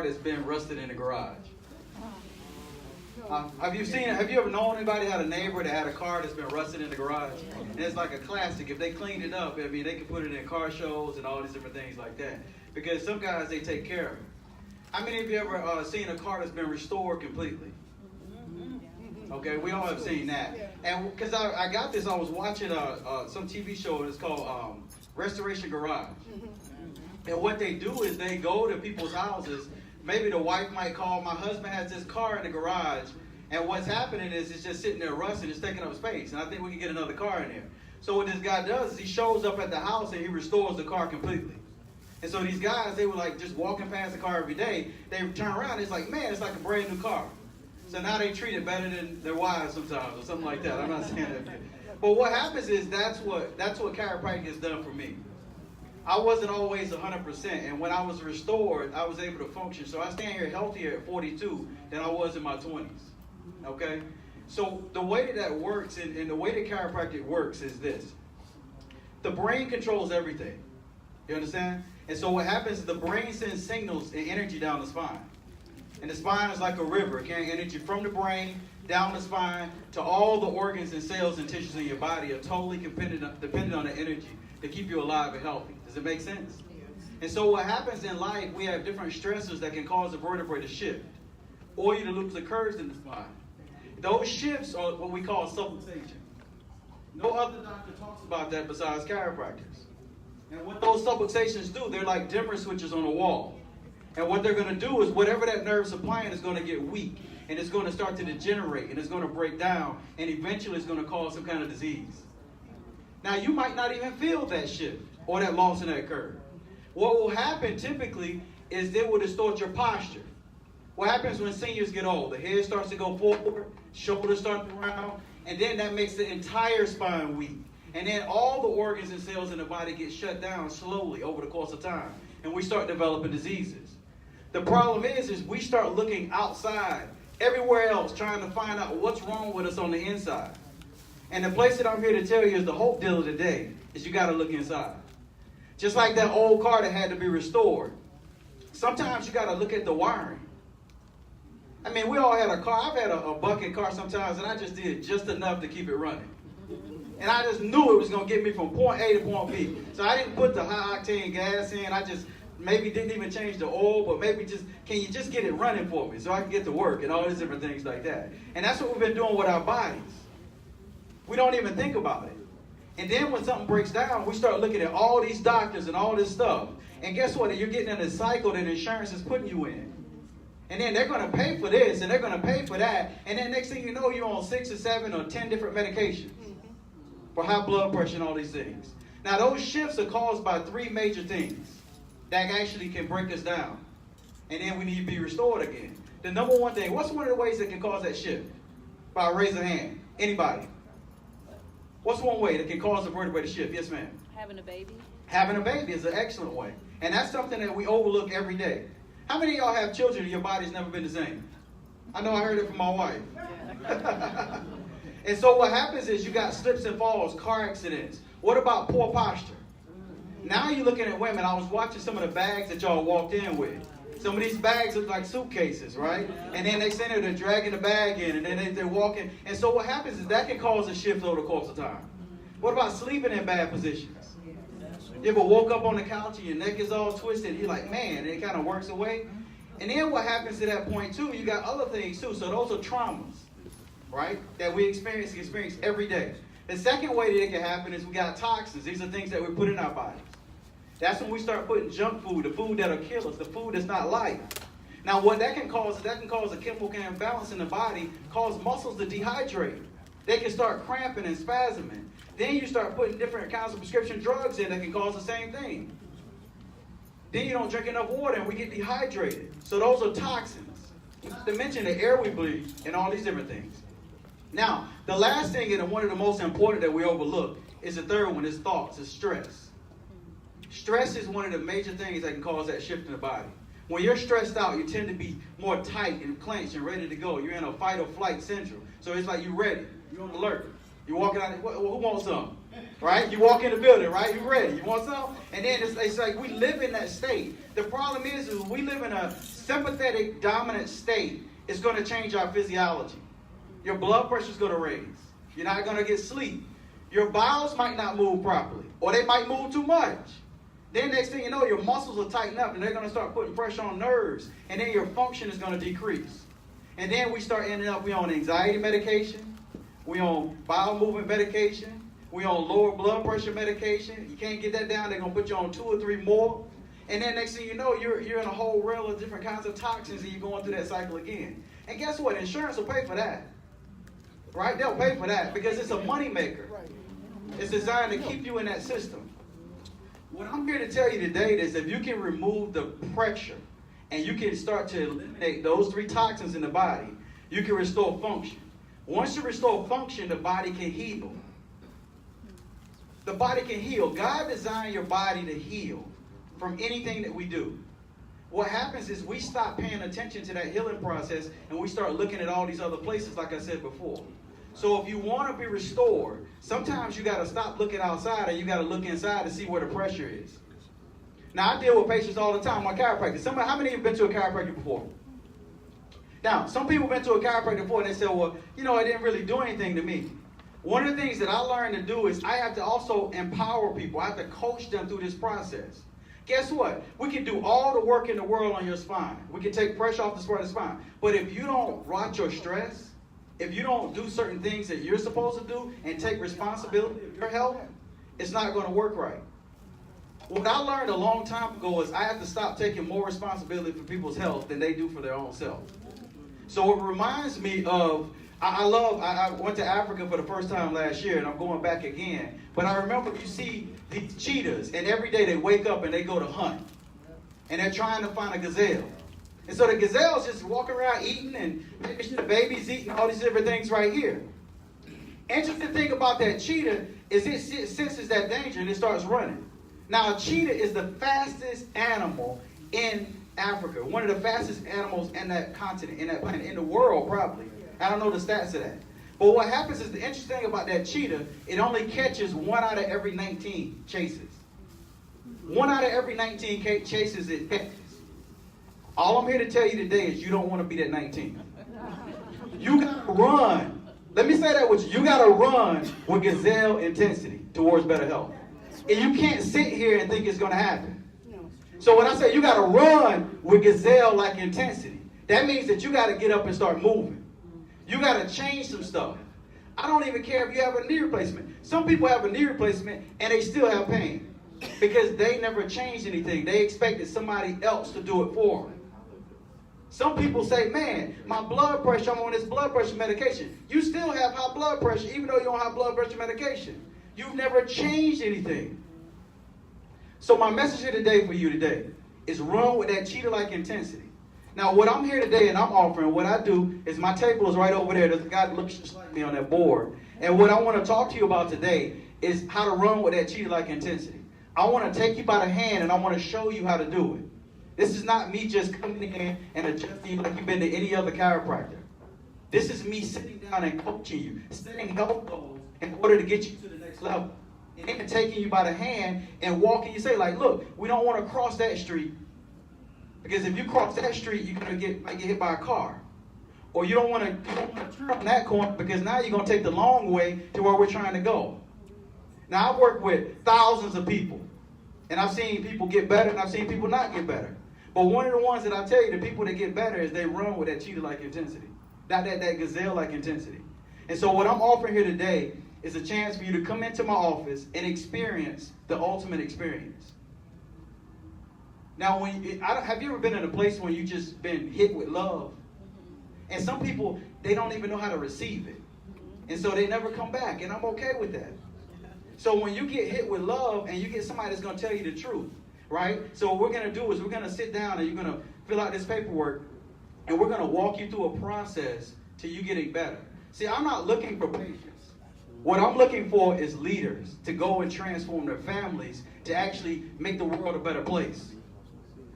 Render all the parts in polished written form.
that's been rusted in the garage. Have you ever known anybody had a neighbor that had a car that's been rusted in the garage? And it's like a classic. If they cleaned it up, I mean, they can put it in car shows and all these different things like that. Because some guys, they take care of it. How many of you ever seen a car that's been restored completely? Okay, we all have seen that. And because I got this, I was watching some TV show, and it's called Restoration Garage. And what they do is they go to people's houses. Maybe the wife might call, my husband has this car in the garage, and what's happening is it's just sitting there rusting, it's taking up space, and I think we can get another car in there. So what this guy does is he shows up at the house and he restores the car completely. And so these guys, they were like just walking past the car every day, they turn around, it's like, man, it's like a brand new car. So now they treat it better than their wives sometimes, or something like that. I'm not saying that. But what happens is that's what chiropractic has done for me. I wasn't always 100%, and when I was restored, I was able to function. So I stand here healthier at 42 than I was in my 20s, okay? So the way that works, and the way that chiropractic works is this. The brain controls everything, you understand? And so what happens is the brain sends signals and energy down the spine. And the spine is like a river, carrying energy from the brain down the spine to all the organs and cells and tissues in your body are totally dependent on the energy to keep you alive and healthy. Does it make sense? And so what happens in life, we have different stressors that can cause the vertebrae to shift, or you to lose the curves in the spine. Those shifts are what we call subluxation. No other doctor talks about that besides chiropractors. And what those subluxations do, they're like dimmer switches on a wall. And what they're going to do is whatever that nerve supplying is going to get weak, and it's going to start to degenerate, and it's going to break down, and eventually it's going to cause some kind of disease. Now, you might not even feel that shift or that loss in that curve. What will happen typically is it will distort your posture. What happens when seniors get old? The head starts to go forward, shoulders start to round, and then that makes the entire spine weak. And then all the organs and cells in the body get shut down slowly over the course of time, and we start developing diseases. The problem is we start looking outside, everywhere else, trying to find out what's wrong with us on the inside. And the place that I'm here to tell you is the hope deal of the day is you got to look inside. Just like that old car that had to be restored. Sometimes you got to look at the wiring. I mean, we all had a car. I've had a bucket car sometimes, and I just did just enough to keep it running. And I just knew it was going to get me from point A to point B. So I didn't put the high octane gas in. I just maybe didn't even change the oil, but maybe just, can you just get it running for me so I can get to work and all these different things like that. And that's what we've been doing with our bodies. We don't even think about it. And then when something breaks down, we start looking at all these doctors and all this stuff. And guess what? You're getting in a cycle that insurance is putting you in. And then they're going to pay for this and they're going to pay for that. And then next thing you know, you're on 6 or 7 or 10 different medications for high blood pressure and all these things. Now, those shifts are caused by 3 major things that actually can break us down. And then we need to be restored again. The number one thing, what's one of the ways that can cause that shift? By a raise of hand. Anybody? What's one way that can cause the vertebrae to shift? Yes, ma'am. Having a baby. Having a baby is an excellent way. And that's something that we overlook every day. How many of y'all have children and your body's never been the same? I know I heard it from my wife. And so what happens is you got slips and falls, car accidents. What about poor posture? Now you're looking at women. I was watching some of the bags that y'all walked in with. Some of these bags look like suitcases, right? And then they send her, they're dragging the bag in, and then they're walking. And so what happens is that can cause a shift over the course of time. What about sleeping in bad positions? You ever woke up on the couch and your neck is all twisted, and you're like, man, and it kind of works away? And then what happens to that point, too, you got other things, too. So those are traumas, right, that we experience every day. The second way that it can happen is we got toxins. These are things that we put in our bodies. That's when we start putting junk food, the food that'll kill us, the food that's not life. Now, what that can cause is that can cause a chemical imbalance in the body, cause muscles to dehydrate. They can start cramping and spasming. Then you start putting different kinds of prescription drugs in that can cause the same thing. Then you don't drink enough water and we get dehydrated. So those are toxins. Not to mention the air we breathe and all these different things. Now, the last thing and one of the most important that we overlook is the third one, is thoughts, is stress. Stress is one of the major things that can cause that shift in the body. When you're stressed out, you tend to be more tight and clenched and ready to go. You're in a fight or flight syndrome. So it's like you're ready. You're on alert. You're walking out, who wants some? Right? You walk in the building, right? You ready. You want some? And then it's like we live in that state. The problem is we live in a sympathetic, dominant state. It's going to change our physiology. Your blood pressure is going to raise. You're not going to get sleep. Your bowels might not move properly, or they might move too much. Then next thing you know, your muscles will tighten up, and they're going to start putting pressure on nerves, and then your function is going to decrease. And then we start ending up, we on anxiety medication, we on bowel movement medication, we on lower blood pressure medication. You can't get that down, they're going to put you on 2 or 3 more. And then next thing you know, you're in a whole reel of different kinds of toxins, and you're going through that cycle again. And guess what? Insurance will pay for that. Right? They'll pay for that because it's a money maker. It's designed to keep you in that system. What I'm here to tell you today is if you can remove the pressure and you can start to eliminate those 3 toxins in the body, you can restore function. Once you restore function, the body can heal. The body can heal. God designed your body to heal from anything that we do. What happens is we stop paying attention to that healing process and we start looking at all these other places like I said before. So if you want to be restored, sometimes you got to stop looking outside and you got to look inside to see where the pressure is. Now, I deal with patients all the time, my chiropractor. How many of you have been to a chiropractor before? Now, some people have been to a chiropractor before and they say, well, it didn't really do anything to me. One of the things that I learned to do is I have to also empower people. I have to coach them through this process. Guess what? We can do all the work in the world on your spine. We can take pressure off the spine. But if you don't watch your stress, if you don't do certain things that you're supposed to do and take responsibility for your health, it's not going to work right. What I learned a long time ago is I have to stop taking more responsibility for people's health than they do for their own self. So it reminds me of, I went to Africa for the first time last year, and I'm going back again. But I remember you see these cheetahs, and every day they wake up and they go to hunt. And they're trying to find a gazelle. And so the gazelle's just walking around eating, and the baby's eating all these different things right here. Interesting thing about that cheetah is it senses that danger and it starts running. Now, a cheetah is the fastest animal in Africa. One of the fastest animals in that continent, in that planet, in the world probably. I don't know the stats of that. But what happens is the interesting thing about that cheetah, it only catches 1 out of every 19 chases. 1 out of every 19 chases it catches. All I'm here to tell you today is you don't want to be that 19. You got to run. Let me say that with you. You got to run with gazelle intensity towards better health. And you can't sit here and think it's going to happen. So when I say you got to run with gazelle-like intensity, that means that you got to get up and start moving. You got to change some stuff. I don't even care if you have a knee replacement. Some people have a knee replacement and they still have pain because they never changed anything. They expected somebody else to do it for them. Some people say, man, my blood pressure, I'm on this blood pressure medication. You still have high blood pressure even though you don't have blood pressure medication. You've never changed anything. So my message here today for you today is run with that cheetah-like intensity. Now, what I'm here today and I'm offering, what I do is my table is right over there. There's a guy that looks just like me on that board. And what I want to talk to you about today is how to run with that cheetah-like intensity. I want to take you by the hand and I want to show you how to do it. This is not me just coming in and adjusting like you've been to any other chiropractor. This is me sitting down and coaching you, setting health goals in order to get you to the next level. And taking you by the hand and walking you, say like, look, we don't want to cross that street. Because if you cross that street, you're going to might get hit by a car. Or you don't want to turn on that corner because now you're going to take the long way to where we're trying to go. Now, I've worked with thousands of people. And I've seen people get better and I've seen people not get better. But one of the ones that I tell you, the people that get better is they run with that cheetah-like intensity. Not that gazelle-like intensity. And so what I'm offering here today is a chance for you to come into my office and experience the ultimate experience. Now, have you ever been in a place where you just been hit with love? And some people, they don't even know how to receive it. And so they never come back, and I'm okay with that. So when you get hit with love and you get somebody that's going to tell you the truth, right? So what we're going to do is we're going to sit down and you're going to fill out this paperwork and we're going to walk you through a process till you getting better. See, I'm not looking for patients. What I'm looking for is leaders to go and transform their families to actually make the world a better place.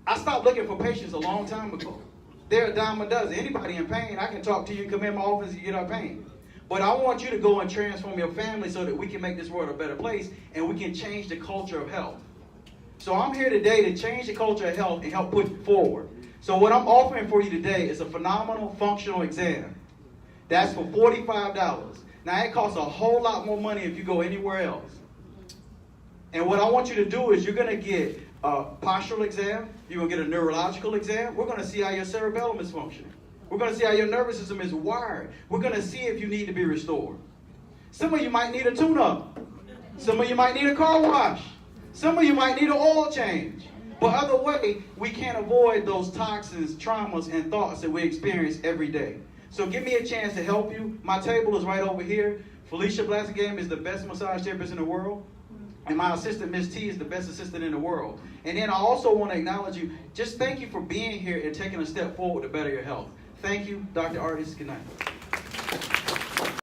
I stopped looking for patients a long time ago. They're a dime a dozen. Anybody in pain, I can talk to you, come in my office and get out of pain. But I want you to go and transform your family so that we can make this world a better place and we can change the culture of health. So I'm here today to change the culture of health and help push it forward. So what I'm offering for you today is a phenomenal functional exam. That's for $45. Now it costs a whole lot more money if you go anywhere else. And what I want you to do is you're going to get a postural exam. You're going to get a neurological exam. We're going to see how your cerebellum is functioning. We're going to see how your nervous system is wired. We're going to see if you need to be restored. Some of you might need a tune-up. Some of you might need a car wash. Some of you might need an oil change. But other way, we can't avoid those toxins, traumas, and thoughts that we experience every day. So give me a chance to help you. My table is right over here. Felicia Blassingame is the best massage therapist in the world. And my assistant, Ms. T, is the best assistant in the world. And then I also want to acknowledge you. Just thank you for being here and taking a step forward to better your health. Thank you, Dr. Artis. Good night.